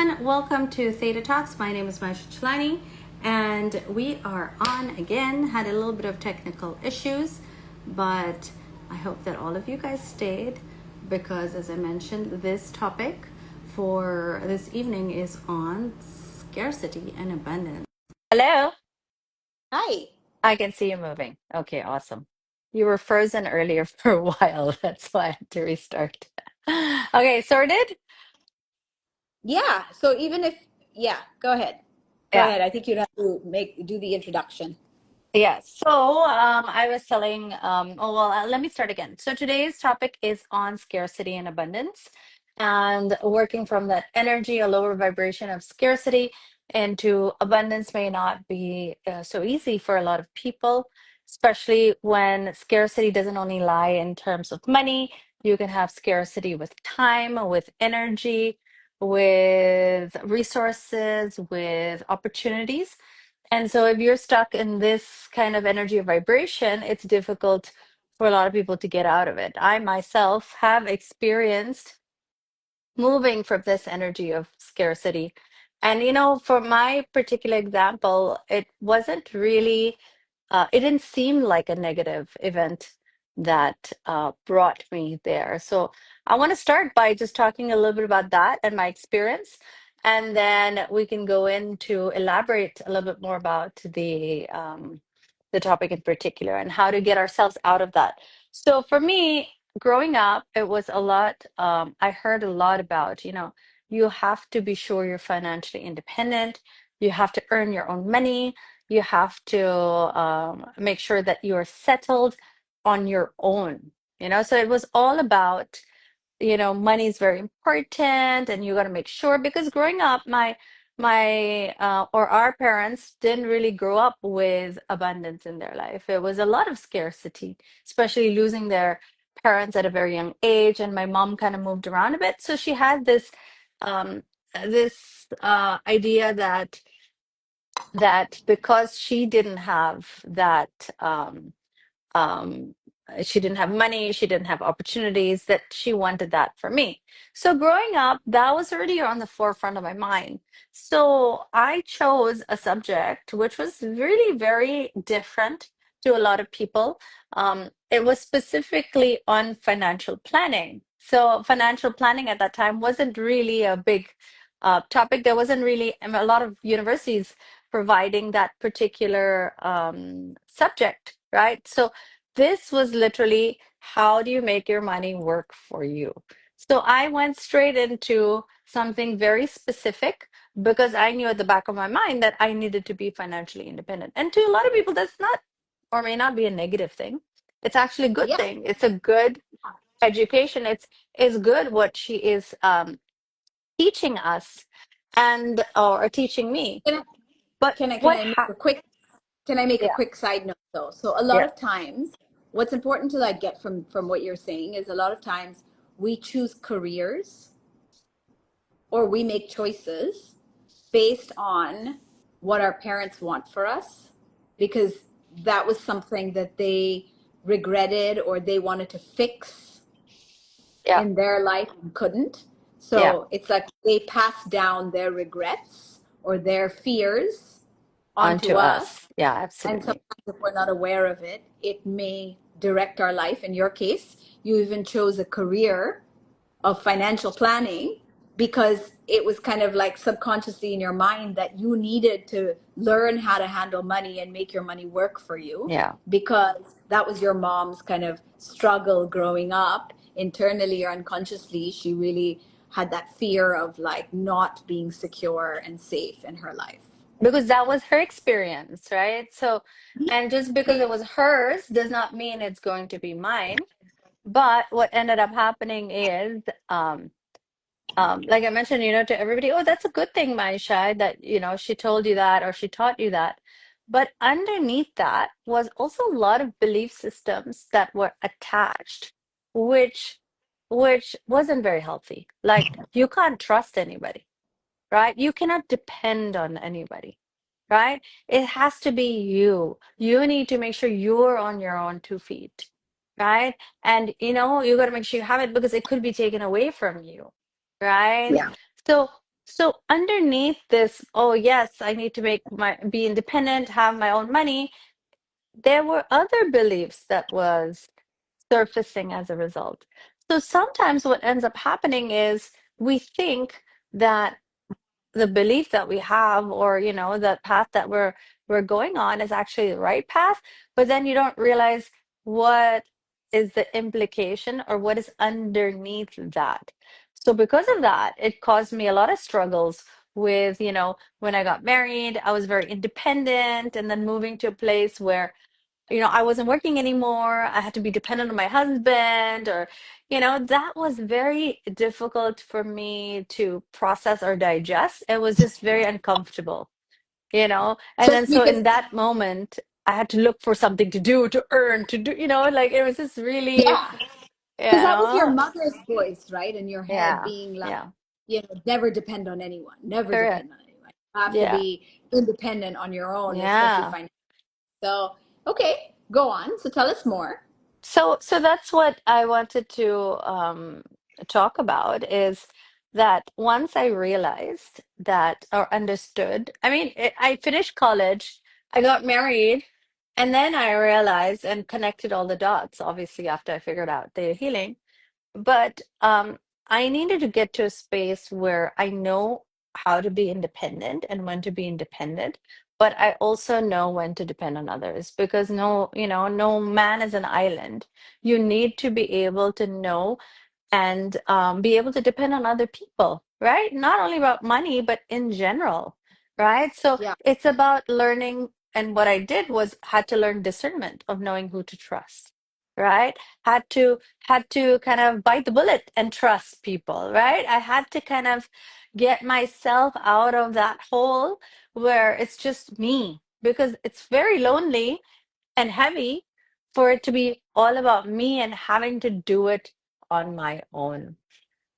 everyone. Welcome to Theta Talks. My name is Maisha, and we are on again. Had a little bit of technical issues, but I hope that all of you guys stayed because, as I mentioned, this topic for this evening is on scarcity and abundance. Hello, Hi. I can see you moving. Okay, awesome. You were frozen earlier for a while. That's why I had to restart. Okay, sorted? Yeah. So even if, yeah, go ahead. Go Yeah. ahead. I think you'd have to do the introduction. Yeah, so I was telling, let me start again. So today's topic is on scarcity and abundance, and working from that energy, a lower vibration of scarcity into abundance may not be so easy for a lot of people, especially when scarcity doesn't only lie in terms of money. You can have scarcity with time, with energy, with resources, with opportunities. And so, if you're stuck in this kind of energy or vibration, it's difficult for a lot of people to get out of it. I myself have experienced moving from this energy of scarcity. And, for my particular example, it wasn't really it didn't seem like a negative event that brought me there. So I want to start by just talking a little bit about that and my experience, and then we can go into elaborate a little bit more about the topic in particular and how to get ourselves out of that. So for me, growing up, it was a lot. I heard a lot about, you have to be sure you're financially independent. You have to earn your own money. You have to make sure that you're settled on your own. So it was all about, money is very important, and you got to make sure, because growing up, my or our parents didn't really grow up with abundance in their life. It was a lot of scarcity, especially losing their parents at a very young age. And my mom kind of moved around a bit, so she had um this idea that because she didn't have that um, she didn't have money, she didn't have opportunities, that she wanted that for me. So growing up, that was already on the forefront of my mind. So I chose a subject which was really very different to a lot of people. It was specifically on financial planning. So financial planning at that time wasn't really a big topic. There wasn't really a lot of universities providing that particular subject, right? So this was literally, how do you make your money work for you? So I went straight into something very specific because I knew at the back of my mind that I needed to be financially independent. And to a lot of people, that's not or may not be a negative thing. It's actually a good Yeah. thing. It's a good education. It's good what she is teaching us and or teaching me. Can I, But can what I make a quick, can I make a yeah, quick side note though? So a lot yeah, of times what's important to like get from what you're saying is a lot of times we choose careers or we make choices based on what our parents want for us because that was something that they regretted or they wanted to fix yeah, in their life and couldn't. yeah, So it's like they pass down their regrets or their fears onto onto us. us. Yeah, And absolutely. sometimes if we're not aware of it, it may direct our life. In your case, you even chose a career of financial planning because it was kind of like subconsciously in your mind that you needed to learn how to handle money and make your money work for you Yeah. because that was your mom's kind of struggle growing up internally or unconsciously. She really had that fear of like not being secure and safe in her life. Because that was her experience, right? So, and just because it was hers does not mean it's going to be mine. But what ended up happening is, like I mentioned, to everybody, oh, that's a good thing, Maisha, that, she told you that or she taught you that. But underneath that was also a lot of belief systems that were attached, which which wasn't very healthy. Like, you can't trust anybody, right? You cannot depend on anybody, right? It has to be you. You need to make sure you're on your own 2 feet, right? And you got to make sure you have it because it could be taken away from you, right? Yeah. So So underneath this, oh yes, I need to be independent, have my own money, there were other beliefs that was surfacing as a result. So sometimes what ends up happening is we think that the belief that we have, or the path that we're going on is actually the right path, but then you don't realize what is the implication or what is underneath that. So because of that, it caused me a lot of struggles with, when I got married, I was very independent, and then moving to a place where I wasn't working anymore. I had to be dependent on my husband, or, that was very difficult for me to process or digest. It was just very uncomfortable, And then Especially so because, in that moment, I had to look for something to do, to earn, to do, like it was just really, yeah, you because that was your know, mother's voice, right? In your head yeah, being like, yeah, never depend on anyone, never correct. depend on anyone. You have to Yeah, be independent on your own, especially yeah. financially. So, okay, go on. So tell us more. So that's what I wanted to talk about, is that once I realized that, or understood, I mean, I finished college, I got married, and then I realized and connected all the dots, obviously, after I figured out the healing. But I needed to get to a space where I know how to be independent and when to be independent, but I also know when to depend on others, because no man is an island. You need to be able to know and be able to depend on other people, right? Not only about money, but in general, right? So Yeah, it's about learning. And what I did was had to learn discernment of knowing who to trust, right? Had to kind of bite the bullet and trust people, right? I had to kind of get myself out of that hole where it's just me, because it's very lonely and heavy for it to be all about me and having to do it on my own.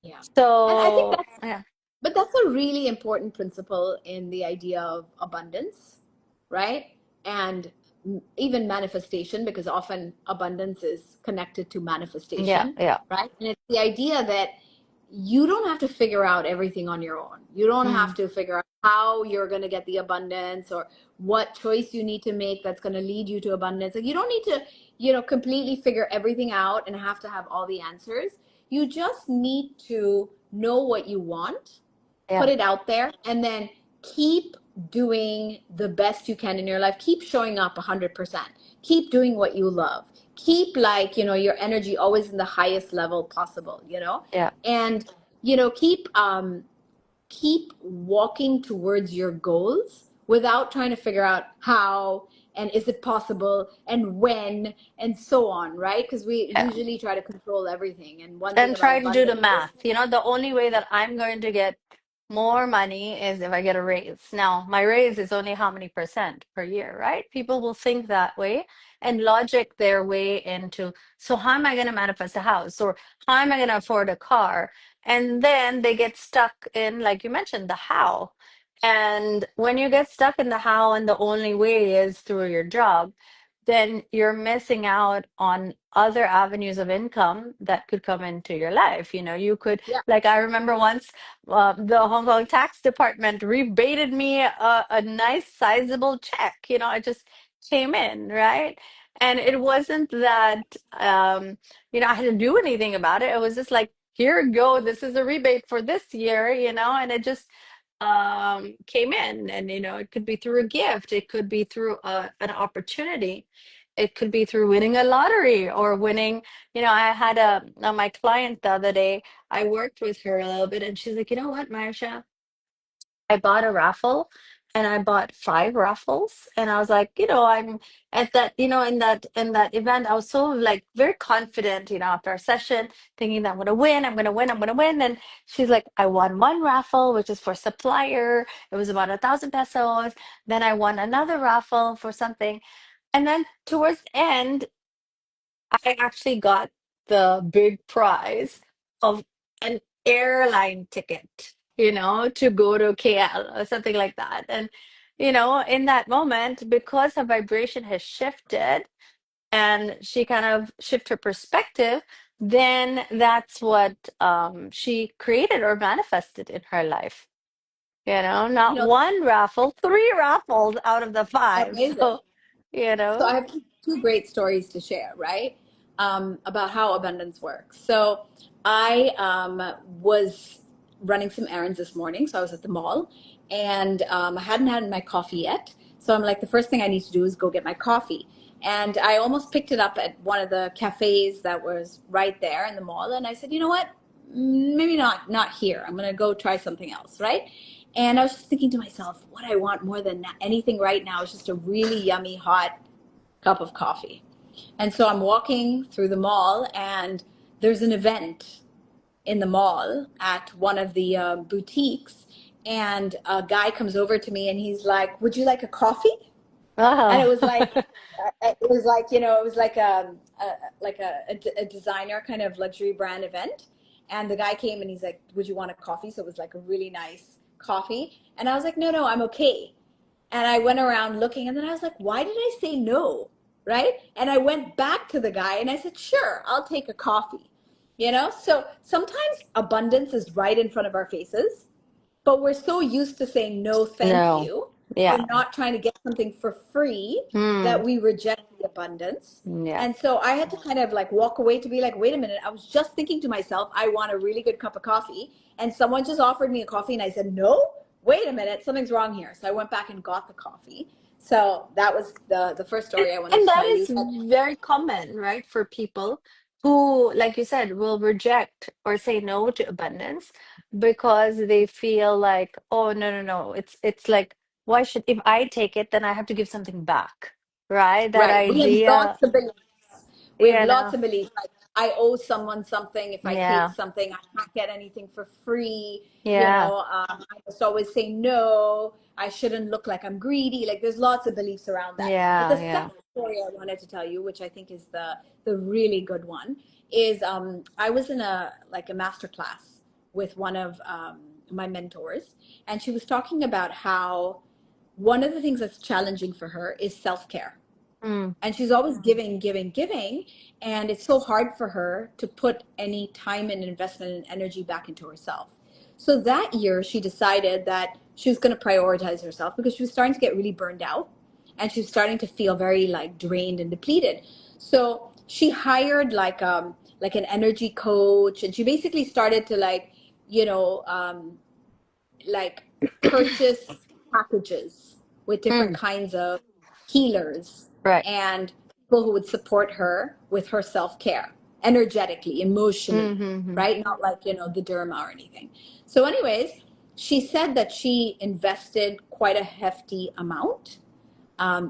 yeah. And I think So, that's, yeah, but that's a really important principle in the idea of abundance, right? And even manifestation, because often abundance is connected to yeah, manifestation, yeah. right? And it's the idea that you don't have to figure out everything on your own. You don't have Mm, to figure out how you're going to get the abundance, or what choice you need to make that's going to lead you to abundance. Like, you don't need to, completely figure everything out and have to have all the answers. You just need to know what you want, put yeah, it out there, and then keep doing the best you can in your life. Keep showing up 100%. Keep doing what you love. Keep, like, your energy always in the highest level possible, yeah. and keep walking towards your goals without trying to figure out how and is it possible and when and so on, right? Because we Yeah. usually try to control everything. And one thing And about try to do the abundance is, math. The only way that I'm going to get more money is if I get a raise. Now, my raise is only how many percent per year, right? People will think that way and logic their way into, so how am I going to manifest a house? Or how am I going to afford a car? And then they get stuck in, like you mentioned, the how. And when you get stuck in the how and the only way is through your job, then you're missing out on other avenues of income that could come into your life. You could, yeah, like, I remember once the Hong Kong tax department rebated me a nice sizable check. It just came in, right? And it wasn't that, I had to do anything about it. It was just like, here you go. This is a rebate for this year, and it just came in. And it could be through a gift, it could be through an opportunity, it could be through winning a lottery, or winning. I had my client the other day, I worked with her a little bit, and she's like, you know what, Maisha, I bought a raffle, and I bought 5 raffles, and I was like, I'm at that, in that event, I was so, like, very confident, after a session, thinking that I'm gonna win, I'm gonna win, I'm gonna win. And she's like, I won one raffle, which is for supplier. It was about 1,000 pesos. Then I won another raffle for something, and then towards the end, I actually got the big prize of an airline ticket, to go to KL or something like that. And, in that moment, because her vibration has shifted and she kind of shift her perspective, then that's what she created or manifested in her life. You Not know, one raffle, three raffles out of the five. amazing. So, you So I know. have two great stories to share, right? About how abundance works. So I was running some errands this morning. So I was at the mall and I hadn't had my coffee yet. So I'm like, the first thing I need to do is go get my coffee. And I almost picked it up at one of the cafes that was right there in the mall. And I said, you know what? Maybe not here. I'm going to go try something else, right? And I was just thinking to myself, what I want more than anything right now is just a really yummy, hot cup of coffee. And so I'm walking through the mall, and there's an event in the mall at one of the boutiques. And a guy comes over to me and he's like, would you like a coffee? And Oh. it was like, you know, it was like a designer kind of luxury brand event. And the guy came and he's like, would you want a coffee? So it was like a really nice coffee. And I was like, no, I'm okay. And I went around looking, and then I was like, why did I say no? Right? And I went back to the guy and I said, sure, I'll take a coffee. So sometimes abundance is right in front of our faces, but we're so used to saying no, thank No. you. Yeah. We're not trying to get something for free Mm. that we reject the abundance. Yeah. And so I had to kind of like walk away to be like, wait a minute, I was just thinking to myself, I want a really good cup of coffee. And someone just offered me a coffee, and I said, no, wait a minute, something's wrong here. So I went back and got the coffee. So that was the first And, story I wanted and to that tell you. is very common, right? For people who, like you said, will reject or say no to abundance because they feel like, oh, no, no, no. It's like, why should, if I take it, then I have to give something back, right? That Right. We have idea, lots of beliefs. We have you lots know. of beliefs. Like, I owe someone something. If I take Yeah. something, I can't get anything for free. Yeah. I must always say no. I shouldn't look like I'm greedy. Like, there's lots of beliefs around that. But the Yeah. Yeah. second story I wanted to tell you, which I think is the really good one, is I was in a master class with one of my mentors, and she was talking about how one of the things that's challenging for her is self-care, Mm. and she's always giving, and it's so hard for her to put any time and investment and energy back into herself. So that year she decided that she was going to prioritize herself because she was starting to get really burned out, and she was starting to feel very like drained and depleted. So she hired like an energy coach, and she basically started to you know um, like purchase packages with different Mm. kinds of healers Right. and people who would support her with her self-care energetically, emotionally, Mm-hmm. right? Not like, the derma or anything. So anyways, she said that she invested quite a hefty amount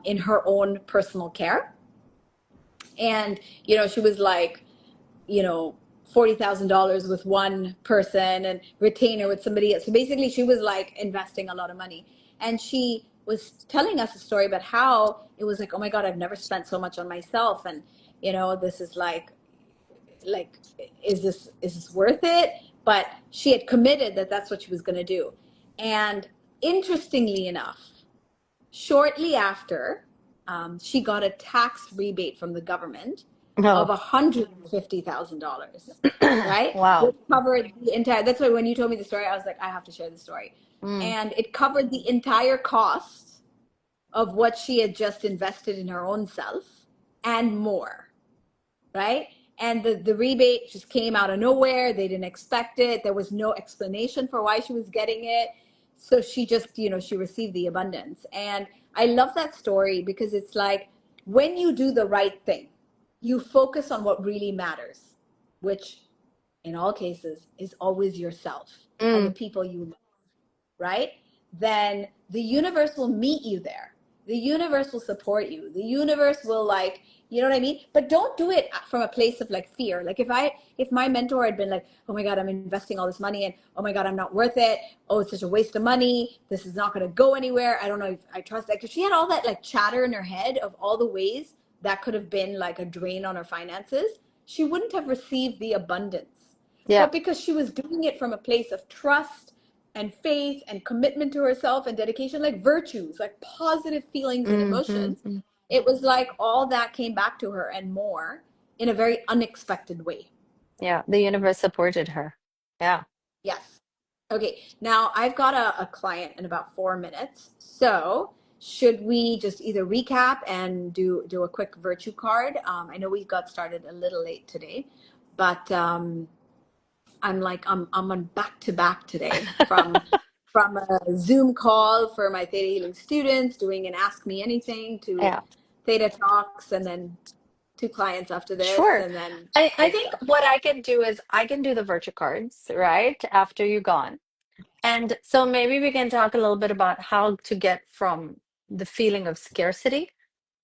in her own personal care. And, she was like, you know, $40,000 with one person and retainer with somebody else. So basically, she was like investing a lot of money. And she was telling us a story about how it was like, oh my God, I've never spent so much on myself. And, this is like, is this worth it? But she had committed that that's what she was going to do. And interestingly enough, shortly after, she got a tax rebate from the government of No. $150,000, right? Which Wow. covered the entire. That's why when you told me the story, I was like, I have to share the story, Mm. and it covered the entire cost of what she had just invested in her own self and more, right? And the rebate just came out of nowhere. They didn't expect it. There was no explanation for why she was getting it. So she just, she received the abundance. And I love that story because it's like when you do the right thing, you focus on what really matters, which in all cases is always yourself and the Mm. people you love, right? Then the universe will meet you there. The universe will support you. The universe will you know what I mean? But don't do it from a place of like fear. Like if my mentor had been like, oh my God, I'm investing all this money and oh my God, I'm not worth it. Oh, it's such a waste of money. This is not going to go anywhere. I don't know if I trust. Like if she had all that like chatter in her head of all the ways that could have been like a drain on her finances, she wouldn't have received the abundance. Yeah. But because she was doing it from a place of trust and faith and commitment to herself and dedication, like virtues, like positive feelings and emotions, Mm-hmm. it was like all that came back to her and more in a very unexpected way. Yeah. The universe supported her. Yeah. Yes. Okay, now I've got a client in about 4 minutes. So should we just either recap and do a quick virtue card? I know we got started a little late today, but I'm on back to back today from a Zoom call for my Theta Healing students, doing an Ask Me Anything to Yeah. Theta Talks, and then two clients after this, Sure. and then I think Maisha. what I can do is I can do the virtue cards, right? After you're gone. And so maybe we can talk a little bit about how to get from the feeling of scarcity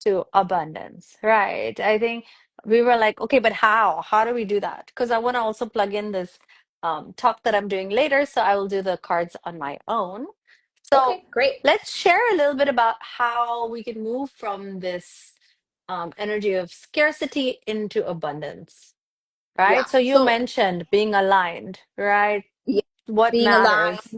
to abundance, right? I think we were like, okay, but how? How do we do that? Because I want to also plug in this talk that I'm doing later. So I will do the cards on my own. So Okay, great. let's share a little bit about how we can move from this energy of scarcity into abundance, Yeah. right? So you So mentioned being aligned, right? yeah, What being aligned. matters?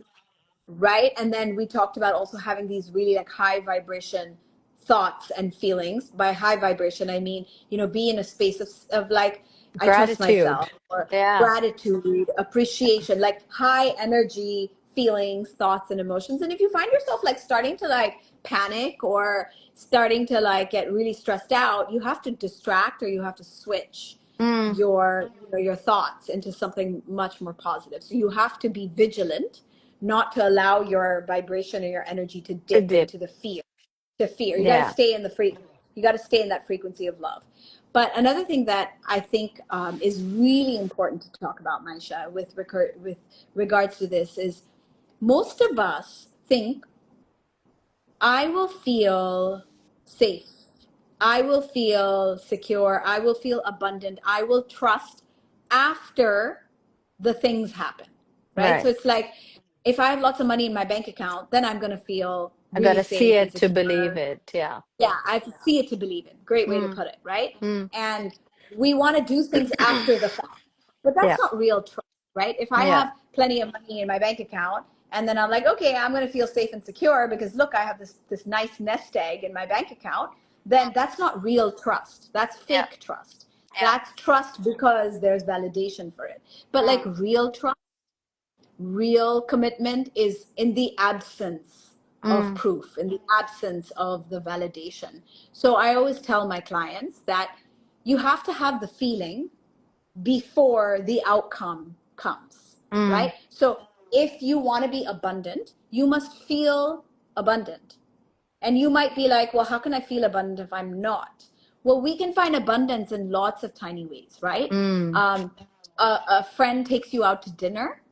Right, and then we talked about also having these really like high vibration thoughts and feelings. By high vibration I mean, be in a space of like, I trust Gratitude. myself, or Yeah, gratitude, appreciation, like high energy feelings, thoughts, and emotions. And if you find yourself like starting to like panic or starting to like get really stressed out, you have to distract, or you have to switch mm, your thoughts into something much more positive. So you have to be vigilant, not to allow your vibration or your energy to to dip dip. into the fear. You got to Yeah, stay in the you got to stay in that frequency of love. But another thing that I think is really important to talk about, Maisha, with regards to this, is most of us think, I will feel safe, I will feel secure, I will feel abundant, I will trust after the things happen, right? So right. it's like, if I have lots of money in my bank account, then I'm going to feel I really gotta see safe and it to believe secure. it. Yeah. Yeah, I have to see it to believe it. Great way to Mm, put it, right? mm. And we want to do things after the fact, but that's Yeah, not real trust, right? If I yeah, have plenty of money in my bank account, and then I'm like, okay, I'm going to feel safe and secure because look, I have this nice nest egg in my bank account, then that's not real trust. That's yeah, fake trust. yeah. That's trust because there's validation for it. But like Mm, real trust, real commitment is in the absence of mm, proof, in the absence of the validation. So I always tell my clients that you have to have the feeling before the outcome comes, mm. right? So if you want to be abundant, you must feel abundant. And you might be like, well, how can I feel abundant if I'm not? Well, we can find abundance in lots of tiny ways, right? Mm. Um, a friend takes you out to dinner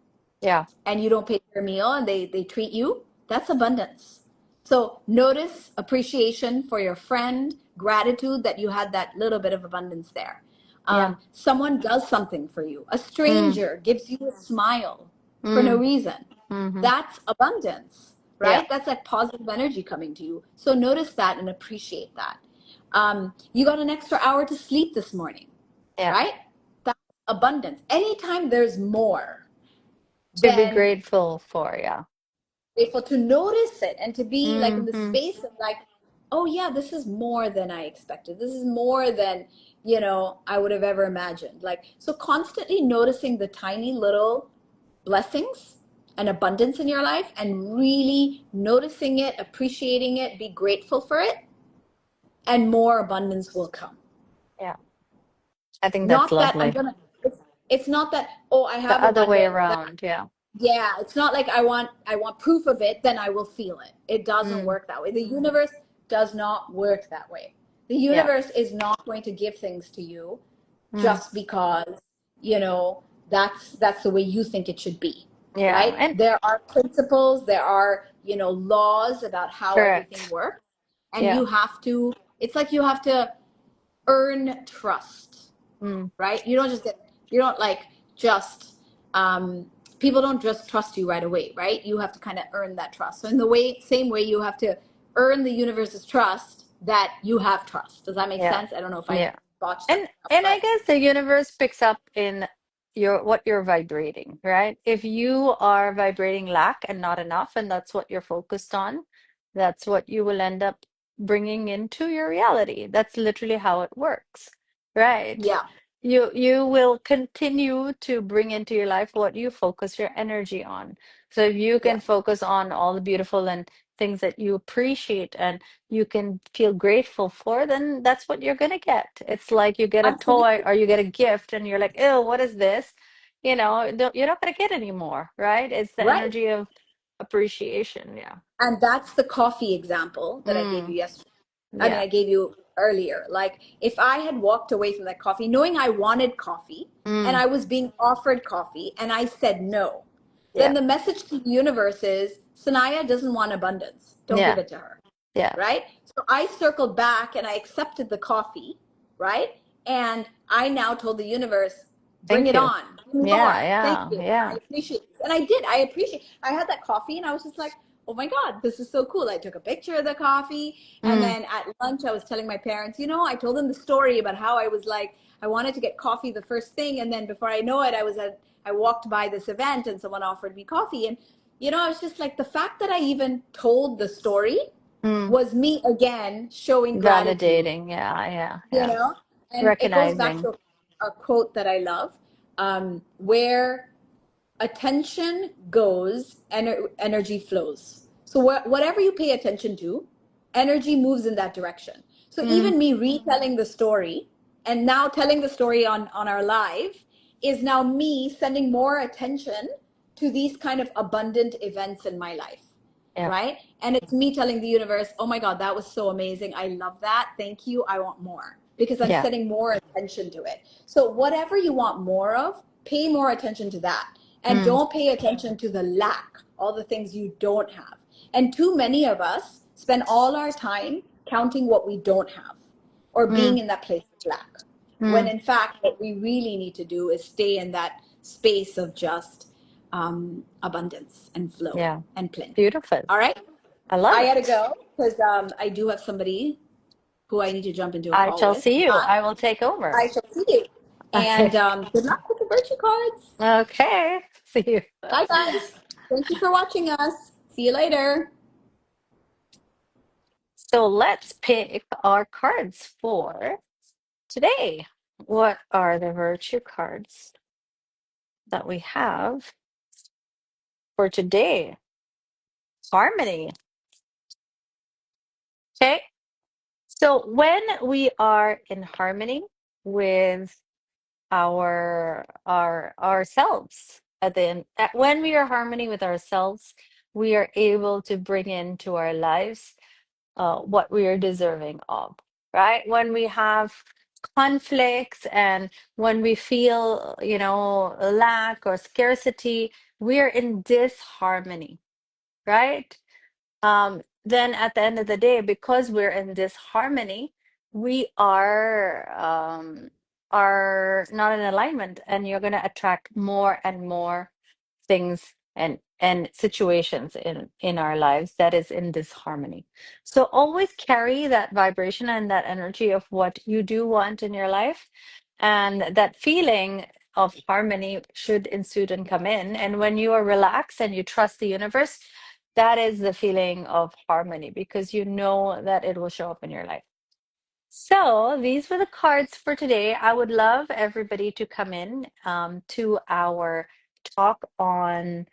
Yeah, and you don't pay for a meal and they treat you, that's abundance. So notice appreciation for your friend, gratitude that you had that little bit of abundance there. yeah. Someone does something for you, a Mm, stranger gives you a smile for no mm, reason. mm-hmm. That's abundance, Yeah, right? That's like positive energy coming to you. So notice that and appreciate that. You got an extra hour to sleep this morning, yeah. right? That's abundance. Anytime there's more, To be then grateful for, yeah. grateful to notice it and to be like in the Mm-hmm. space of like, oh yeah, this is more than I expected, this is more than I would have ever imagined. Like, so constantly noticing the tiny little blessings and abundance in your life, and really noticing it, appreciating it, be grateful for it, and more abundance will come. Yeah, I think that's Not that I'm lovely. gonna it's not that, oh, I The have other way abundance, around, yeah. yeah, it's not like I want proof of it, then I will feel it. It doesn't Mm, work that way. The universe does not work that way. The yeah. universe is not going to give things to you Mm, just because, you know, that's the way you think it should be, yeah. right? And There are principles, there are, laws about how everything correct. works, and Yeah. you have to, it's like you have to earn trust, Mm, right? You don't like just, um, people don't just trust you right away, right? You have to kind of earn that trust. So in the same way, you have to earn the universe's trust that you have trust. Does that make yeah. sense? I don't know if I Yeah. botched that And up, and I but guess the universe picks up in your what you're vibrating, right? If you are vibrating lack and not enough, and that's what you're focused on, that's what you will end up bringing into your reality. That's literally how it works, right? yeah, you will continue to bring into your life what you focus your energy on. So if you Yeah, can focus on all the beautiful and things that you appreciate and you can feel grateful for, then that's what you're gonna get. It's like you get a toy absolutely. or you get a gift and you're like, ew, what is this? You're not gonna get any more, right? It's the Right. energy of appreciation. Yeah. And that's the coffee example that I gave you Mm, yesterday. I mean, yeah. I gave you earlier. Like, if I had walked away from that coffee, knowing I wanted coffee and Mm, I was being offered coffee and I said no, then yeah. the message to the universe is Sanaiyah doesn't want abundance. Don't give Yeah. it to her. Yeah. Right? So I circled back and I accepted the coffee, right? And I now told the universe, bring Thank it you. on, give me Yeah. more. Thank Yeah. you. I Yeah. appreciate it. And I did. I appreciate. I had that coffee and I was just like, oh my God, this is so cool. I took a picture of the coffee. And Mm, then at lunch, I was telling my parents, I told them the story about how I was like, I wanted to get coffee the first thing. And then before I know it, I walked by this event and someone offered me coffee. And, I was just like, the fact that I even told the story mm. was me again showing gratitude, Validating. Yeah. Yeah. you Yeah. know? And it goes back Recognizing. to a quote that I love, where attention goes, energy flows. So whatever you pay attention to, energy moves in that direction. So Mm, even me retelling the story and now telling the story on our live is now me sending more attention to these kind of abundant events in my life, yeah. right? And it's me telling the universe, oh my God, that was so amazing. I love that. Thank you. I want more because I'm Yeah. setting more attention to it. So whatever you want more of, pay more attention to that. And Mm, don't pay attention to the lack, all the things you don't have. And too many of us spend all our time counting what we don't have or mm, being in that place of lack. When mm. in fact, what we really need to do is stay in that space of just abundance and flow Yeah. and plenty. Beautiful. All right. I love I gotta it. go because I do have somebody who I need to jump into a I call shall with, see you. but I will take over. I shall see you. And Okay. good luck with the virtue cards. Okay. See you. Bye, guys. Thank you for watching us. See you later. So let's pick our cards for today. What are the virtue cards that we have for today? Harmony. Okay. So when we are in harmony with our ourselves when we are harmony with ourselves, we are able to bring into our lives what we are deserving of, right? When we have conflicts and when we feel, lack or scarcity, we're in disharmony, right? Then at the end of the day, because we're in this harmony, we are not in alignment, and you're going to attract more and more things and situations in our lives that is in this harmony. So always carry that vibration and that energy of what you do want in your life, and that feeling of harmony should ensue and come in. And when you are relaxed and you trust the universe, that is the feeling of harmony, because you know that it will show up in your life. So these were the cards for today. I would love everybody to come in to our talk on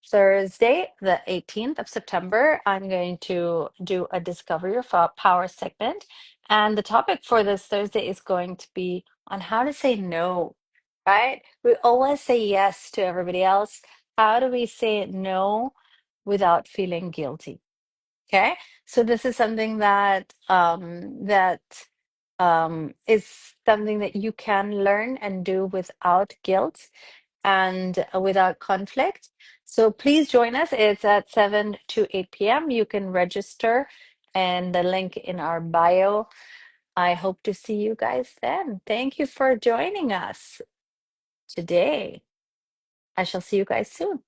Thursday, the 18th of September. I'm going to do a Discover Your Power segment. And the topic for this Thursday is going to be on how to say no, right? We always say yes to everybody else. How do we say no without feeling guilty? Okay, so this is something that is something that you can learn and do without guilt and without conflict. So please join us. It's at 7 to 8 p.m. You can register and the link in our bio. I hope to see you guys then. Thank you for joining us today. I shall see you guys soon.